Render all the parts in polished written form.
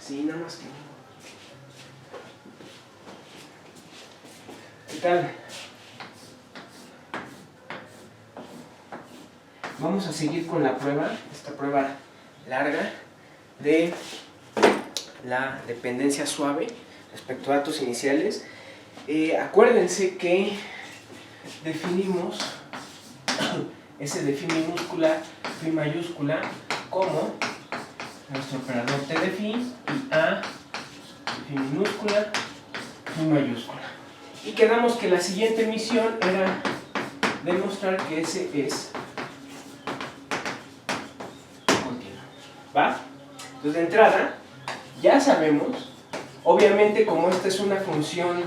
Sí, nada más que no. ¿Qué tal? Vamos a seguir con la prueba, esta prueba larga de la dependencia suave respecto a datos iniciales. Acuérdense que definimos ese de phi minúscula, phi mayúscula como nuestro operador T de phi y A de phi minúscula, phi mayúscula. Y quedamos que la siguiente misión era demostrar que ese es continuo. ¿Va? Entonces de entrada ya sabemos, obviamente como esta es una función,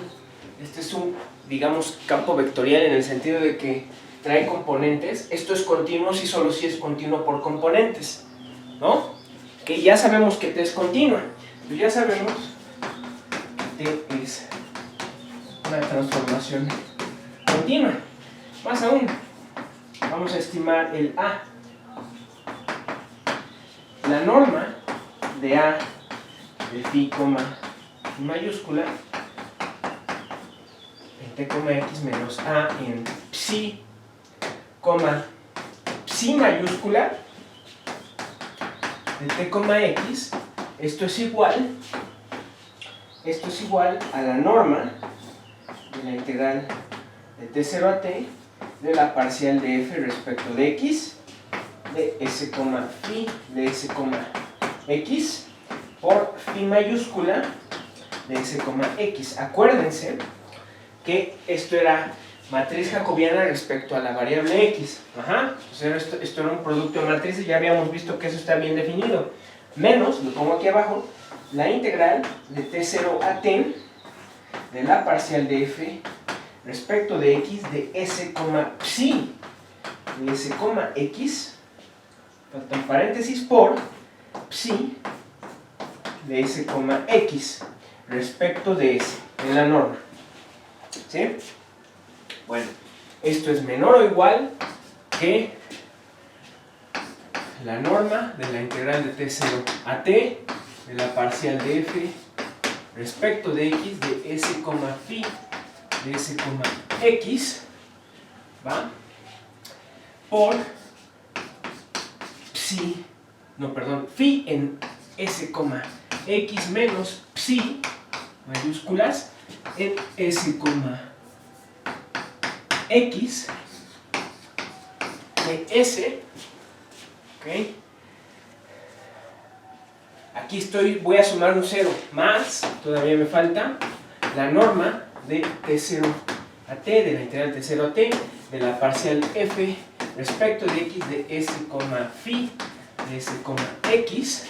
este es un, digamos, campo vectorial en el sentido de que trae componentes, esto es continuo si solo si es continuo por componentes, ¿no? Que ya sabemos que T es continua, pues ya sabemos que T es una transformación continua. Más aún, vamos a estimar el A. La norma de A de phi, phi mayúscula en T, X menos A en psi, psi mayúscula de T, X, esto es igual a la norma de la integral de T0 a T de la parcial de f respecto de x de s, phi de s, x por phi mayúscula de s, x. Acuérdense que esto era matriz jacobiana respecto a la variable x. Entonces esto era un producto de matrices, ya habíamos visto que eso está bien definido. Menos, lo pongo aquí abajo, la integral de T0 a T de la parcial de f respecto de x de s, psi de s, x, falta un paréntesis, por psi de s, x respecto de s en la norma. ¿Sí? Bueno, esto es menor o igual que la norma de la integral de T0 a T de la parcial de f respecto de x de s, phi de s, x, ¿va? Por psi, no, perdón, phi en s, x menos psi mayúsculas en s, x de s, ¿ok? Aquí voy a sumar un 0 más, todavía me falta, la norma de T0 a T, de la integral T0 a T, de la parcial f respecto de x de s, phi de s, x,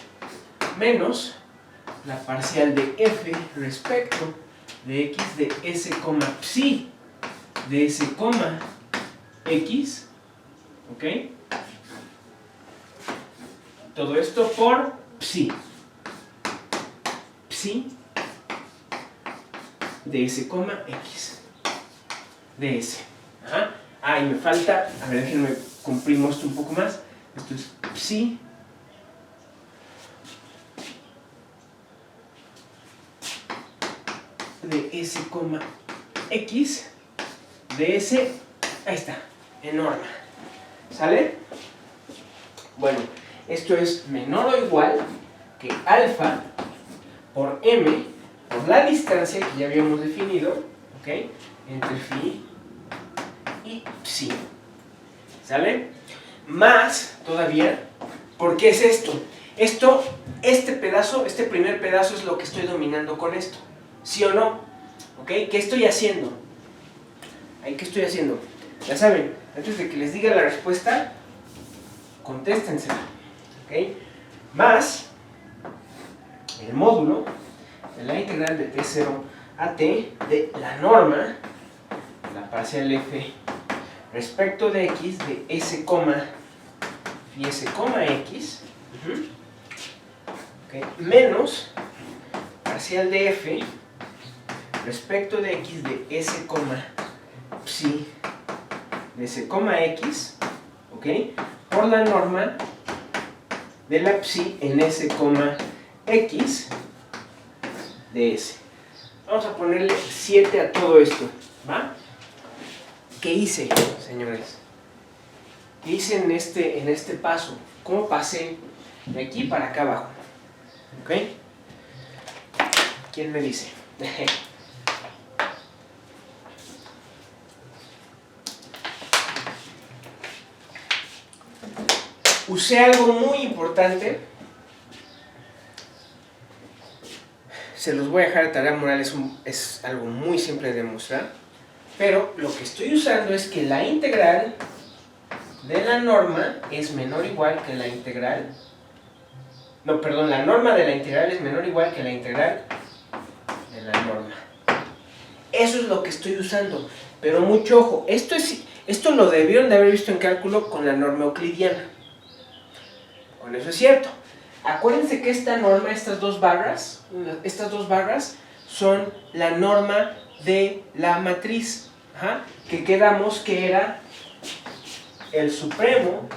menos la parcial de f respecto de x de s, psi de s, x, ¿ok? Todo esto por psi de s, x de s. Y me falta, a ver, déjenme comprimir esto un poco más. Esto es psi de s, x de s, ahí está, en norma. ¿Sale? Bueno, esto es menor o igual que alfa por m por la distancia que ya habíamos definido, ¿ok? Entre phi y psi. ¿Sale? Más todavía, ¿por qué es esto? Este pedazo, este primer pedazo es lo que estoy dominando con esto. ¿Sí o no? ¿Ok? ¿Qué estoy haciendo? ¿Qué estoy haciendo? Ya saben, antes de que les diga la respuesta, contéstensela. ¿Ok? Más el módulo de la integral de T0 a T de la norma de la parcial f respecto de x de s, phi s, x, ¿okay? Menos parcial de f respecto de x de s, psi de s, x, ¿ok? Por la norma de la psi en s, x de S. Vamos a ponerle 7 a todo esto, ¿va? ¿Qué hice, señores? ¿Qué hice en este paso? ¿Cómo pasé de aquí para acá abajo? ¿Ok? ¿Quién me dice? Usé algo muy importante. Se los voy a dejar de tarea moral, es algo muy simple de demostrar. Pero lo que estoy usando es que la integral de la norma es menor o igual que la integral. No, perdón, la norma de la integral es menor o igual que la integral de la norma. Eso es lo que estoy usando. Pero mucho ojo, esto lo debieron de haber visto en cálculo con la norma euclidiana. Con eso es cierto. Acuérdense que esta norma, estas dos barras son la norma de la matriz. Ajá, que quedamos que era el supremo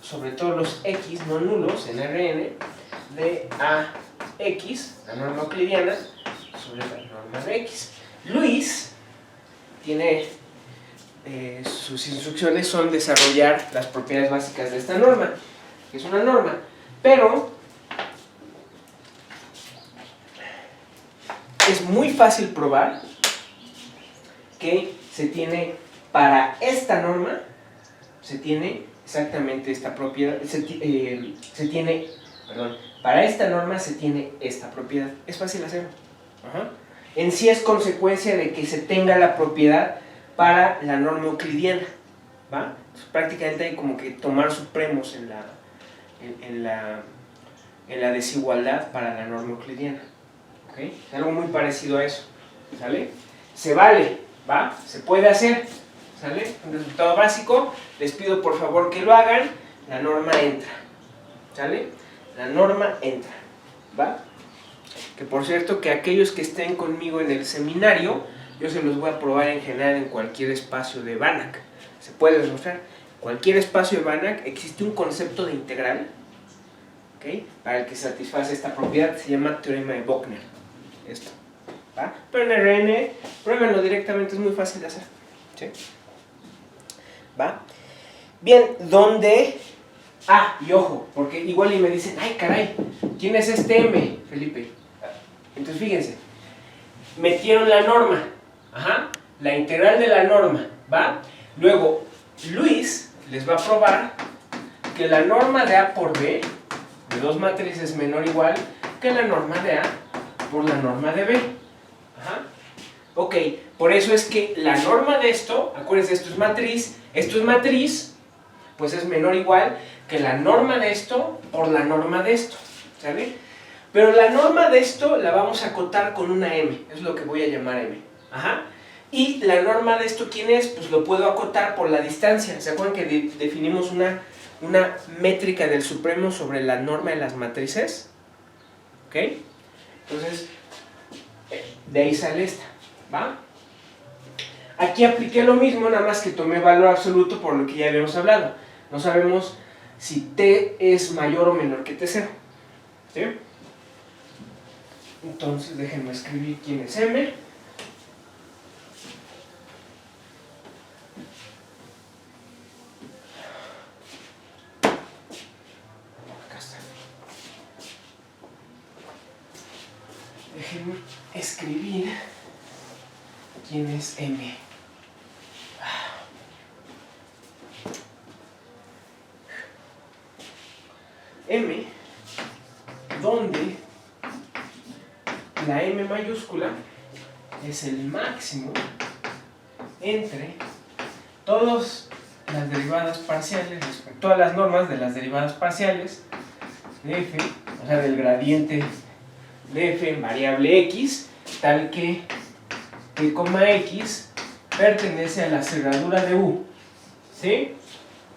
sobre todos los x no nulos en Rn de ax, la norma euclidiana, sobre la norma de x. Luis tiene, sus instrucciones son desarrollar las propiedades básicas de esta norma, que es una norma, pero es muy fácil probar que se tiene para esta norma, se tiene exactamente esta propiedad, para esta norma se tiene esta propiedad. Es fácil hacerlo. Ajá. En sí es consecuencia de que se tenga la propiedad para la norma euclidiana, ¿va? Entonces, prácticamente hay como que tomar supremos en la desigualdad para la norma euclidiana. ¿Okay? Es algo muy parecido a eso, ¿sale? Se vale, ¿va? Se puede hacer, ¿sale? Un resultado básico, les pido por favor que lo hagan, la norma entra, ¿sale? La norma entra, ¿va? Que por cierto, que aquellos que estén conmigo en el seminario, yo se los voy a probar en general en cualquier espacio de Banach. Se puede demostrar. Cualquier espacio de Banach existe un concepto de integral, ¿okay? Para el que satisface esta propiedad, se llama teorema de Bochner. Esto, ¿va? Pero en RN, pruébenlo directamente, es muy fácil de hacer, ¿sí? ¿Va? Bien, ¿dónde? Ah, y ojo, porque igual y me dicen, ay caray, ¿quién es este M, Felipe? Entonces fíjense, metieron la norma, ajá, la integral de la norma, ¿va? Luego, Luis les va a probar que la norma de A por B de dos matrices es menor o igual que la norma de A por la norma de B. Ajá. Ok, por eso es que la norma de esto, acuérdense, esto es matriz, pues es menor o igual que la norma de esto por la norma de esto, ¿sale? Pero la norma de esto la vamos a acotar con una M, es lo que voy a llamar M. Ajá. Y la norma de esto, ¿quién es? Pues lo puedo acotar por la distancia. ¿Se acuerdan que definimos una métrica del supremo sobre la norma de las matrices? ¿Ok? Entonces, de ahí sale esta, ¿va? Aquí apliqué lo mismo, nada más que tomé valor absoluto por lo que ya habíamos hablado. No sabemos si t es mayor o menor que t0, ¿sí? Entonces, déjenme escribir quién es m. Acá está. Déjenme escribir quién es m. M, donde la M mayúscula es el máximo entre todas las derivadas parciales, todas las normas de las derivadas parciales de f, o sea, del gradiente de f en variable x, tal que t, x pertenece a la cerradura de U, ¿sí?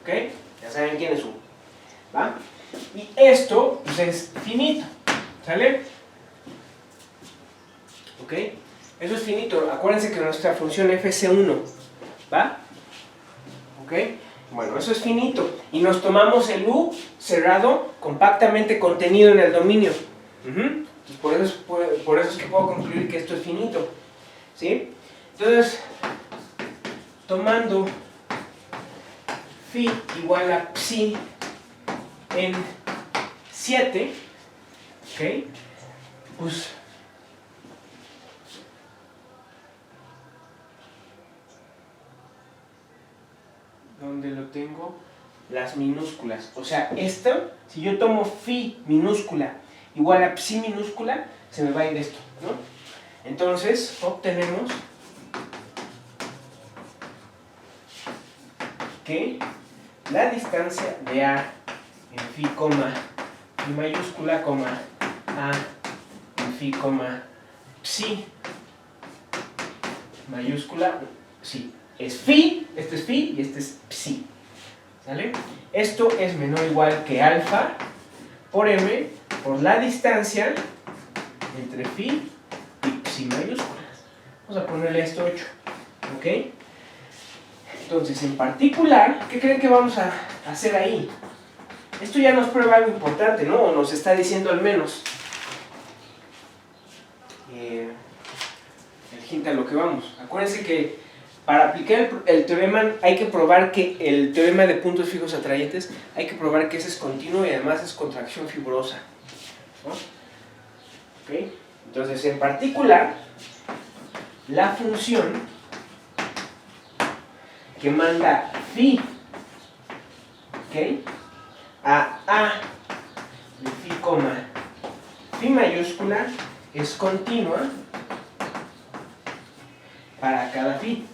¿Ok? Ya saben quién es U, ¿va? Y esto pues es finito, ¿sale? ¿Ok? Eso es finito. Acuérdense que nuestra función f es C1, ¿va? ¿Ok? Bueno, eso es finito. Y nos tomamos el U cerrado, compactamente contenido en el dominio. Entonces, por eso es que puedo concluir que esto es finito, ¿sí? Entonces, tomando phi igual a psi en 7, ¿ok? Pues ¿dónde lo tengo? Las minúsculas. O sea, esto, si yo tomo phi minúscula igual a psi minúscula, se me va a ir esto, ¿no? Entonces, obtenemos que la distancia de A en phi, phi mayúscula, A en phi, psi mayúscula, sí, es phi, este es phi y este es psi, ¿sale? Esto es menor o igual que alfa por m por la distancia entre phi y psi mayúsculas. Vamos a ponerle esto 8, ¿ok? Entonces, en particular, ¿qué creen que vamos a hacer ahí? Esto ya nos prueba algo importante, ¿no? O nos está diciendo al menos el hint a lo que vamos. Acuérdense que para aplicar el teorema hay que probar que el teorema de puntos fijos atrayentes, hay que probar que ese es continuo y además es contracción fibrosa, ¿no? ¿Okay? Entonces, en particular, la función que manda phi, ¿okay?, a de phi, phi mayúscula es continua para cada phi.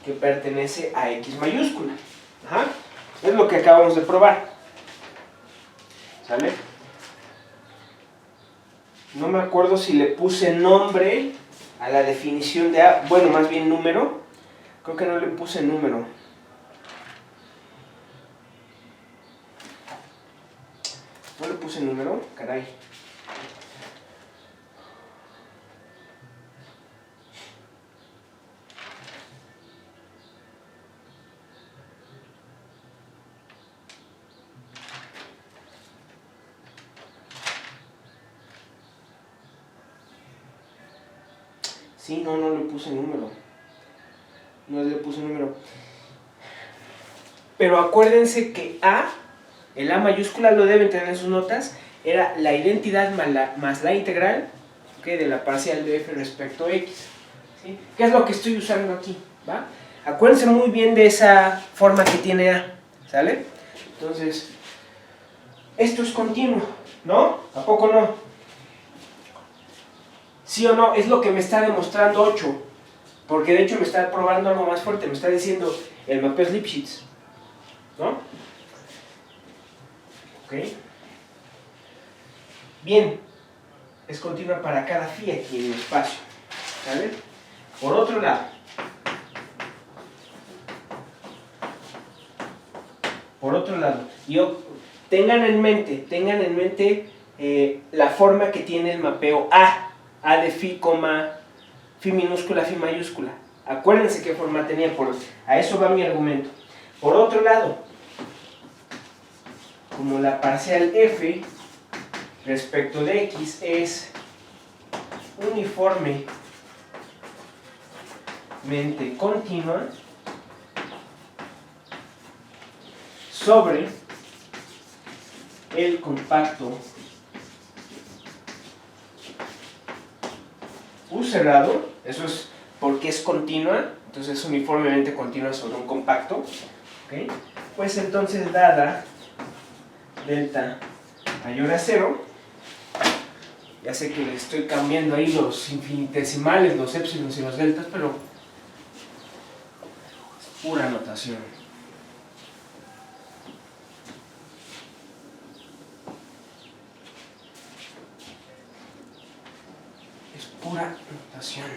Que pertenece a x mayúscula. Ajá. Es lo que acabamos de probar. ¿Sale? No me acuerdo si le puse nombre a la definición de A. Bueno, más bien número. Creo que no le puse número. ¿No le puse número? Caray. Sí, no le puse número. No le puse número. Pero acuérdense que A, el A mayúscula lo deben tener en sus notas, era la identidad más la integral, ¿okay?, de la parcial de f respecto a x, ¿sí? ¿Qué es lo que estoy usando aquí? ¿Va? Acuérdense muy bien de esa forma que tiene A, ¿sale? Entonces, esto es continuo, ¿no? ¿A poco no? ¿Sí o no? Es lo que me está demostrando 8, porque de hecho me está probando algo más fuerte, me está diciendo el mapeo Lipschitz, ¿no? ¿Ok? Bien, es continua para cada phi aquí en el espacio, ¿vale? Por otro lado, tengan en mente la forma que tiene el mapeo A de phi, phi minúscula, phi mayúscula. Acuérdense qué forma tenía, a eso va mi argumento. Por otro lado, como la parcial f respecto de x es uniformemente continua sobre el compacto U cerrado, eso es porque es continua, entonces es uniformemente continua sobre un compacto, ¿okay?, pues entonces dada delta mayor a 0, ya sé que le estoy cambiando ahí los infinitesimales, los épsilons y los deltas, pero es pura notación. Es pura notación.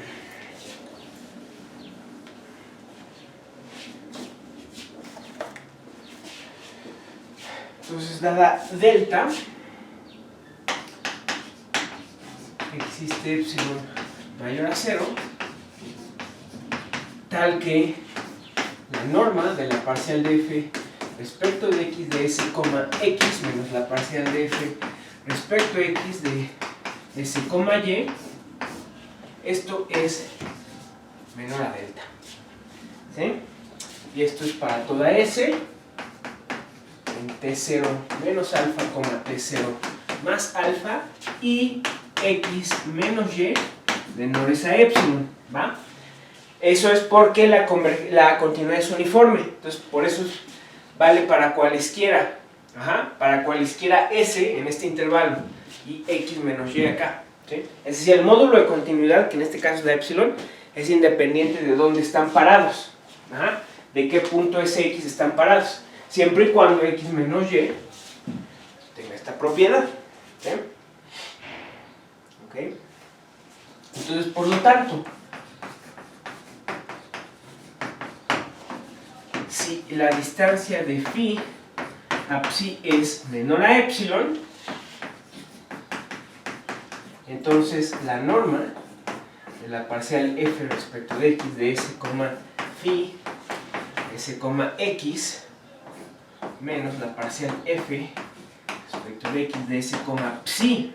Entonces, dada delta, existe epsilon mayor a 0, tal que la norma de la parcial de f respecto de x de s, x menos la parcial de f respecto de x de s, y, esto es menor a delta. ¿Sí? Y esto es para toda s en t0 menos alfa, t0 más alfa y x menos y menores a epsilon, ¿va? Eso es porque la continuidad es uniforme, entonces por eso vale para cualesquiera, para cualesquiera s en este intervalo y x menos y acá, ¿sí? Es decir, el módulo de continuidad, que en este caso es la epsilon, es independiente de dónde están parados, de qué punto sx están parados, siempre y cuando x menos y tenga esta propiedad, ¿sí? ¿Okay? Entonces, por lo tanto, si la distancia de phi a psi es menor a epsilon, entonces la norma de la parcial f respecto de x de s, phi s, x menos la parcial f respecto de x de s, psi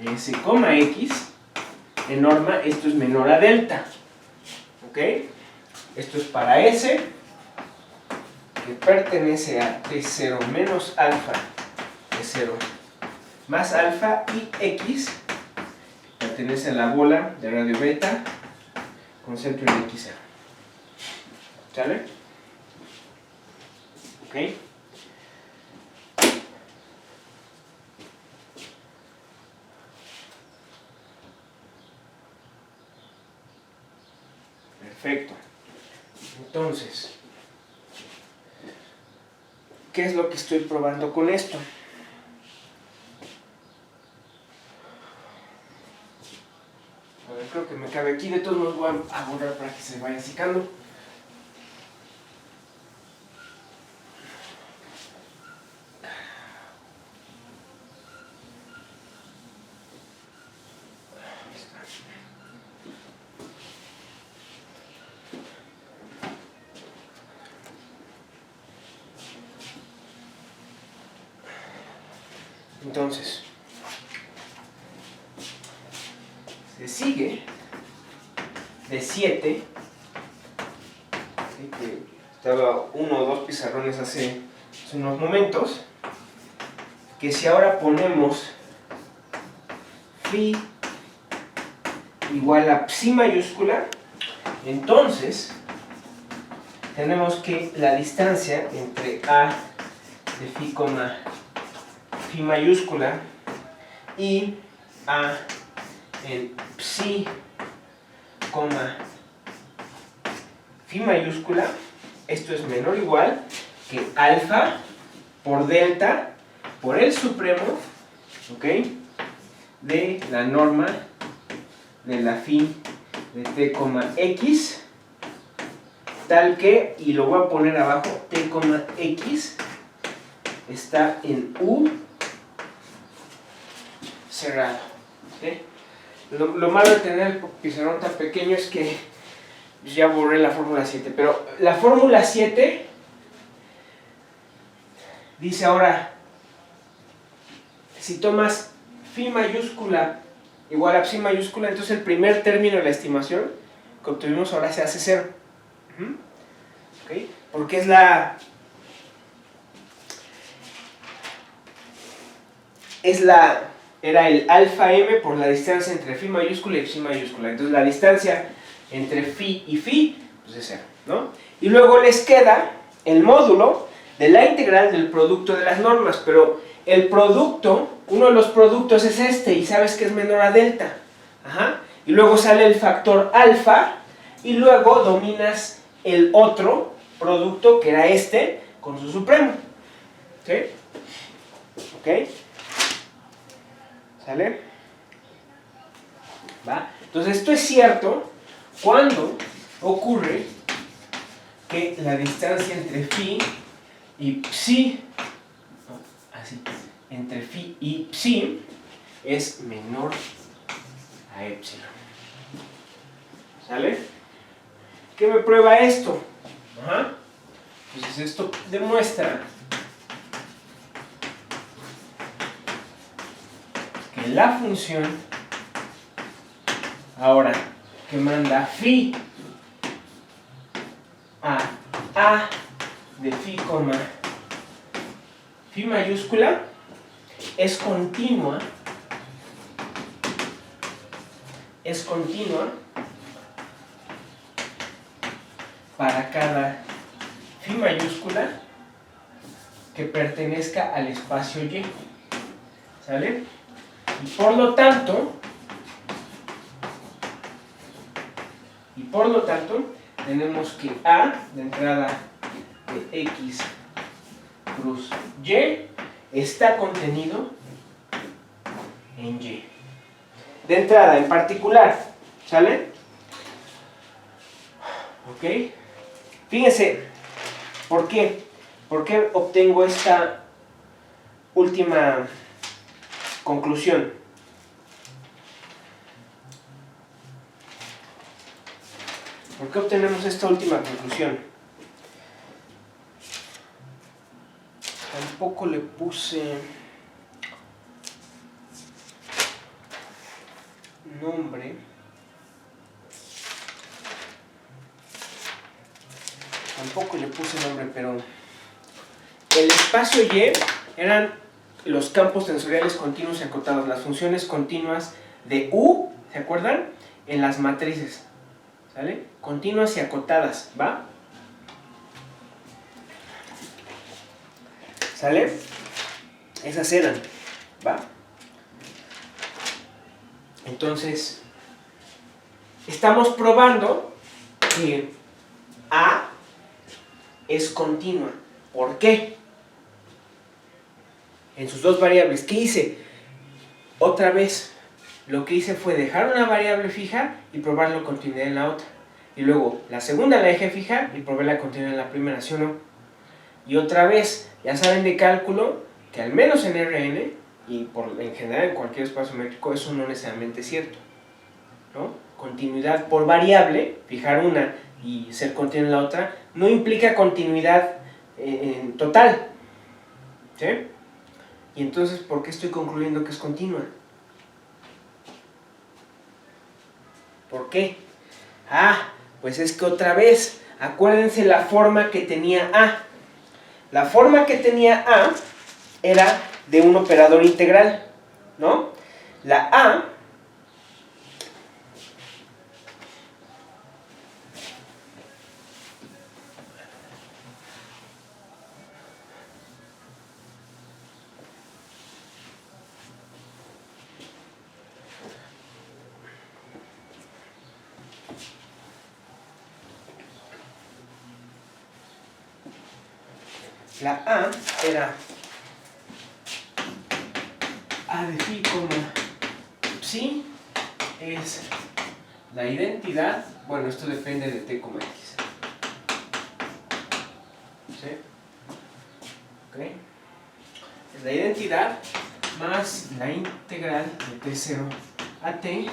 s, x, en norma esto es menor a delta. ¿Ok? Esto es para s que pertenece a t0 menos alfa, t0 más alfa, y x pertenece a la bola de radio beta con centro en x. ¿Sale? ¿Ok? Perfecto. Entonces, ¿qué es lo que estoy probando con esto? A ver, creo que me cabe aquí. De todos modos voy a borrar para que se vaya secando. Entonces, se sigue de 7, que estaba uno o dos pizarrones hace unos momentos, que si ahora ponemos phi igual a psi mayúscula, entonces tenemos que la distancia entre a de phi, phi mayúscula y a en psi, phi mayúscula, esto es menor o igual que alfa por delta por el supremo, ¿ok?, de la norma de la phi de t, x, tal que, y lo voy a poner abajo, t, x está en u cerrado. ¿Sí? Lo malo de tener el pizarrón tan pequeño es que ya borré la fórmula 7, pero la fórmula 7 dice ahora, si tomas phi mayúscula igual a psi mayúscula, entonces el primer término de la estimación que obtuvimos ahora se hace 0. ¿Okay? Porque era el alfa m por la distancia entre phi mayúscula y psi mayúscula. Entonces la distancia entre phi y phi pues es 0, ¿no? Y luego les queda el módulo de la integral del producto de las normas, pero el producto, uno de los productos es este, y sabes que es menor a delta. Y luego sale el factor alfa, y luego dominas el otro producto, que era este, con su supremo. ¿Sí? ¿Ok? ¿Sale? ¿Va? Entonces esto es cierto cuando ocurre que la distancia entre phi y psi, así, entre phi y psi es menor a epsilon. ¿Sale? ¿Qué me prueba esto? Entonces esto demuestra que la función ahora que manda phi a de phi, phi mayúscula es continua para cada phi mayúscula que pertenezca al espacio Y, ¿sale? Y por lo tanto tenemos que A de entrada de X cruz Y está contenido en Y. De entrada, en particular, ¿sale? ¿Ok? Fíjense, ¿por qué? ¿Por qué obtengo esta última conclusión? ¿Por qué obtenemos esta última conclusión? Tampoco le puse nombre. Pero el espacio Y eran los campos tensoriales continuos y acotados, las funciones continuas de U, ¿se acuerdan? En las matrices, ¿sale? Continuas y acotadas, ¿va? ¿Sale? Esas eran, ¿va? Entonces, estamos probando que A es continua. ¿Por qué? En sus dos variables. ¿Qué hice? Otra vez, lo que hice fue dejar una variable fija y probar la continuidad en la otra. Y luego, la segunda la dejé fija y probé la continuidad en la primera, ¿sí o no? Y otra vez, ya saben de cálculo que al menos en Rn, y en general en cualquier espacio métrico, eso no necesariamente es cierto, ¿no? Continuidad por variable, fijar una y ser continua en la otra, no implica continuidad en total, ¿sí? Y entonces, ¿por qué estoy concluyendo que es continua? ¿Por qué? Pues es que otra vez, acuérdense la forma que tenía A. La forma que tenía A era de un operador integral, ¿no? La A era A de phi, psi es la identidad, bueno, esto depende de t, x. ¿Sí? ¿Ok? Es la identidad más la integral de t0 a t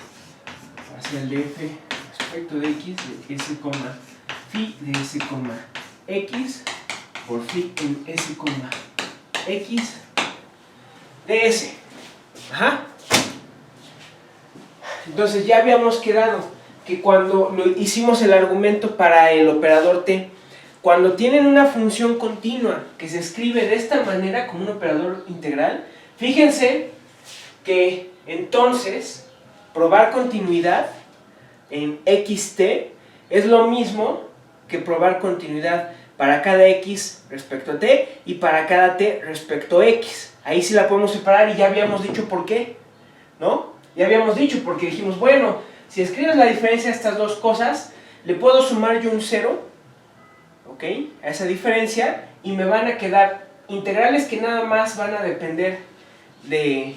hacia el df respecto de x de s, phi de s, x por phi en s, x de s. Ajá. Entonces ya habíamos quedado que cuando hicimos el argumento para el operador t, cuando tienen una función continua que se escribe de esta manera como un operador integral, fíjense que entonces probar continuidad en xt es lo mismo que probar continuidad para cada x respecto a t y para cada t respecto a x. Ahí sí la podemos separar y ya habíamos dicho por qué, ¿no? Ya habíamos dicho porque dijimos, bueno, si escribes la diferencia de estas dos cosas, le puedo sumar yo un 0, ¿ok? A esa diferencia y me van a quedar integrales que nada más van a depender de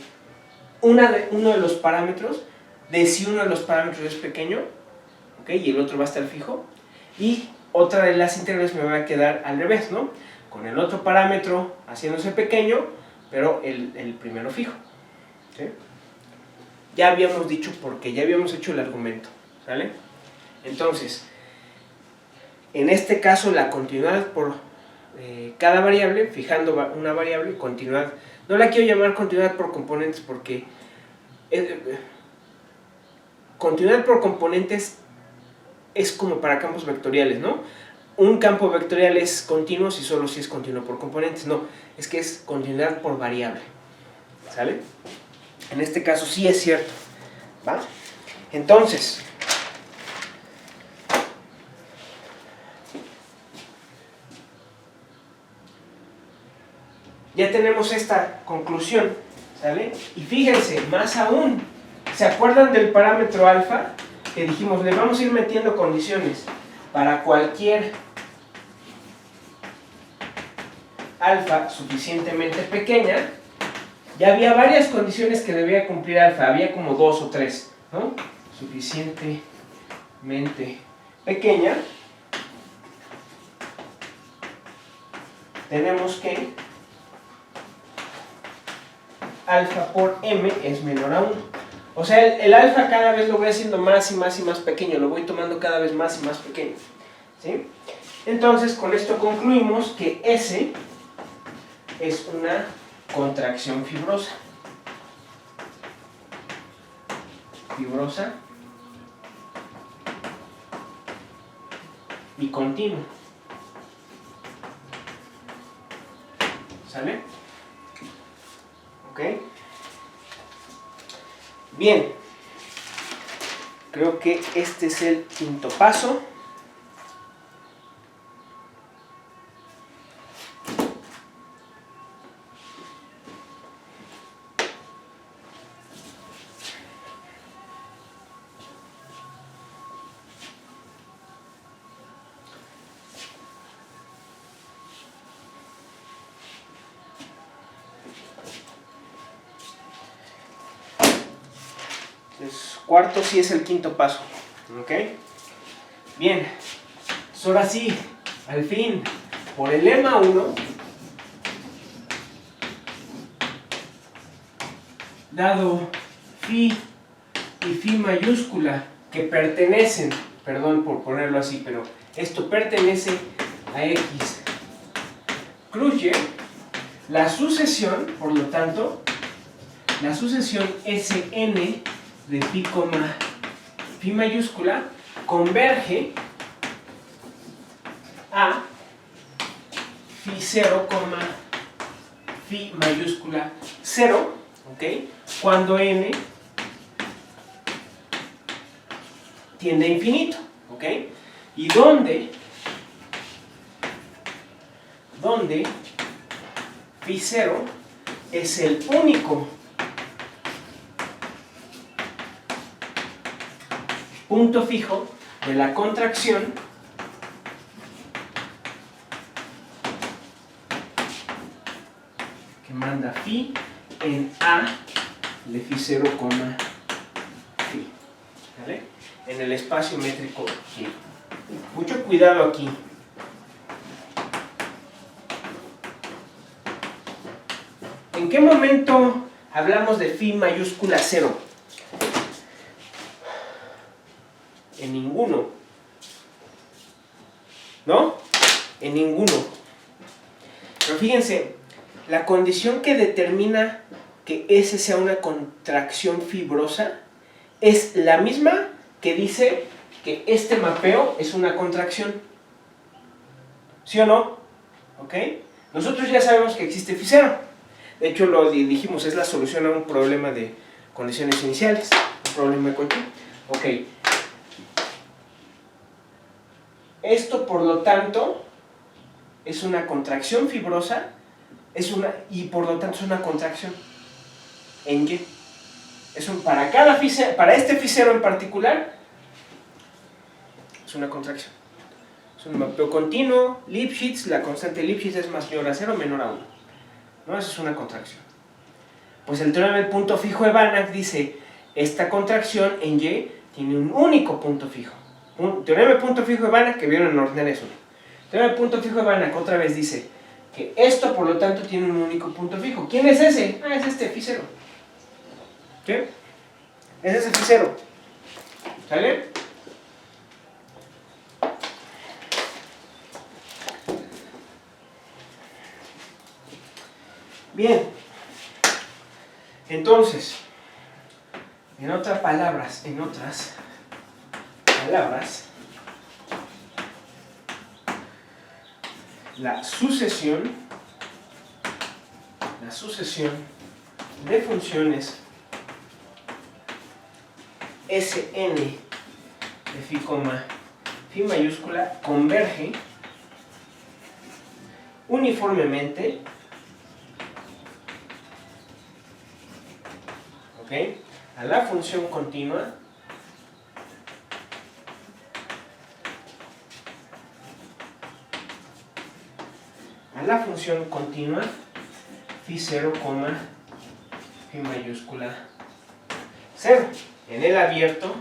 uno de los parámetros, de si uno de los parámetros es pequeño, ¿ok? Y el otro va a estar fijo, y otra de las integrales me va a quedar al revés, ¿no? Con el otro parámetro haciéndose pequeño, pero el primero fijo, ¿sí? Ya habíamos dicho por qué, ya habíamos hecho el argumento, ¿sale? Entonces, en este caso la continuidad por cada variable, fijando una variable, continuidad. No la quiero llamar continuidad por componentes porque continuidad por componentes es como para campos vectoriales, ¿no? Un campo vectorial es continuo si solo si es continuo por componentes. No, es que es continuidad por variable. ¿Sale? En este caso sí es cierto. ¿Va? Entonces, ya tenemos esta conclusión, ¿sale? Y fíjense, más aún, ¿se acuerdan del parámetro alfa? Que dijimos, le vamos a ir metiendo condiciones para cualquier alfa suficientemente pequeña. Ya había varias condiciones que debía cumplir alfa, había como 2 o 3, ¿no? Suficientemente pequeña. Tenemos que alfa por m es menor a 1. O sea, el alfa cada vez lo voy haciendo más y más y más pequeño, lo voy tomando cada vez más y más pequeño, ¿sí? Entonces, con esto concluimos que S es una contracción fibrosa. Fibrosa y continua. ¿Sale? ¿Ok? Bien. Creo que este es el quinto paso. Entonces, cuarto sí es el quinto paso. ¿Ok? Bien. Pues ahora sí, al fin, por el lema 1, dado phi y phi mayúscula que pertenecen, perdón por ponerlo así, pero esto pertenece a X Cruje, la sucesión, por lo tanto, la sucesión Sn de phi, phi mayúscula converge a phi 0, phi mayúscula 0, ¿ok? Cuando n tiende a infinito, ¿ok? Y donde phi 0 es el único punto fijo de la contracción que manda phi en A de phi 0, phi, ¿vale? En el espacio métrico G. Mucho cuidado aquí. ¿En qué momento hablamos de phi mayúscula 0? En ninguno. ¿No? En ninguno. Pero fíjense, la condición que determina que S sea una contracción fibrosa es la misma que dice que este mapeo es una contracción. ¿Sí o no? ¿Ok? Nosotros ya sabemos que existe phi 0. De hecho, lo dijimos, es la solución a un problema de condiciones iniciales. Un problema de continuo. Ok. Esto, por lo tanto, es una contracción fibrosa y por lo tanto es una contracción en Y. Para este phi 0 en particular, es una contracción. Es un mapeo continuo, Lipschitz, la constante de Lipschitz es mayor a 0 o menor a 1. ¿No? Eso es una contracción. Pues el teorema del punto fijo de Banach dice, esta contracción en Y tiene un único punto fijo. Teorema del punto fijo de Banach, que vieron en ordinarias 1. Teorema del punto fijo de Banach otra vez dice que esto por lo tanto tiene un único punto fijo. ¿Quién es ese? Ah, es este phi 0. ¿Qué? Es ese phi 0. ¿Sale? Bien, entonces, en otras palabras, la sucesión de funciones Sn de phi, phi mayúscula converge uniformemente, ¿ok?, a la función continua phi 0, phi mayúscula 0. En el abierto,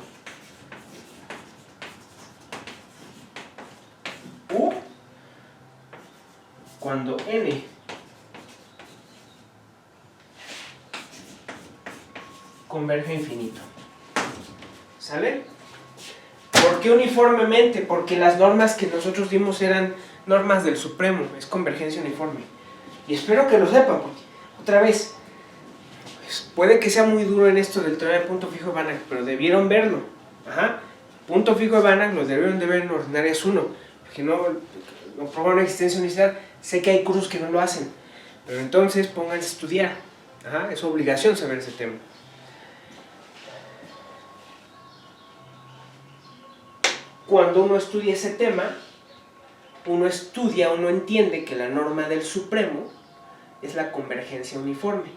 u cuando n converge a infinito. ¿Sale? ¿Por qué uniformemente? Porque las normas que nosotros dimos eran normas del Supremo, es convergencia uniforme. Y espero que lo sepan, porque, otra vez, pues, puede que sea muy duro en esto del teorema de punto fijo de Banach, pero debieron verlo. Ajá. Punto fijo de Banach lo debieron de ver en ordinarias 1, porque no probaron existencia de unicidad. Sé que hay cursos que no lo hacen, pero entonces pónganse a estudiar. Ajá. Es obligación saber ese tema. Cuando uno estudia ese tema, uno entiende que la norma del Supremo es la convergencia uniforme.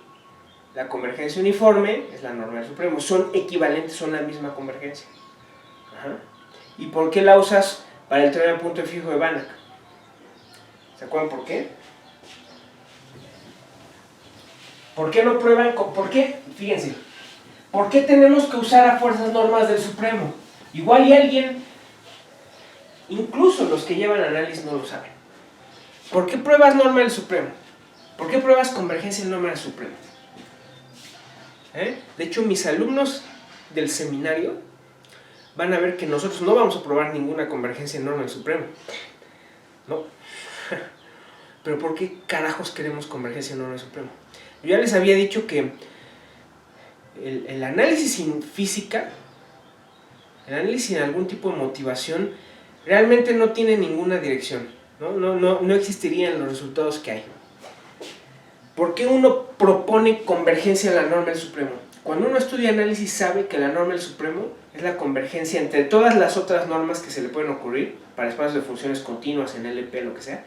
La convergencia uniforme es la norma del Supremo. Son equivalentes, son la misma convergencia. Ajá. ¿Y por qué la usas para el teorema de punto fijo de Banach? ¿Se acuerdan por qué? ¿Por qué no prueban? ¿Por qué? Fíjense. ¿Por qué tenemos que usar a fuerzas normas del Supremo? Igual y alguien, incluso los que llevan análisis, no lo saben. ¿Por qué pruebas norma del Supremo? ¿Por qué pruebas convergencia en norma del Supremo? De hecho, mis alumnos del seminario van a ver que nosotros no vamos a probar ninguna convergencia en norma del Supremo. No. Pero ¿por qué carajos queremos convergencia en norma del Supremo? Yo ya les había dicho que el análisis sin física, el análisis sin algún tipo de motivación, realmente no tiene ninguna dirección. No existirían los resultados que hay. ¿Por qué uno propone convergencia en la norma del Supremo? Cuando uno estudia análisis sabe que la norma del Supremo es la convergencia entre todas las otras normas que se le pueden ocurrir para espacios de funciones continuas en LP, lo que sea.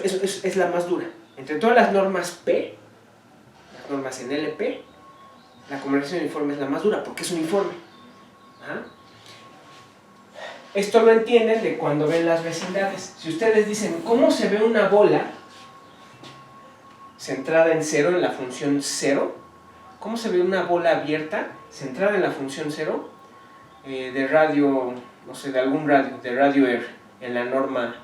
Es la más dura. Entre todas las normas P, las normas en LP, la convergencia uniforme es la más dura porque es uniforme. ¿Ah? Esto lo entienden de cuando ven las vecindades. Si ustedes dicen, ¿cómo se ve una bola centrada en 0 en la función 0? ¿Cómo se ve una bola abierta centrada en la función 0 de radio, no sé, de algún radio, de radio R, en la norma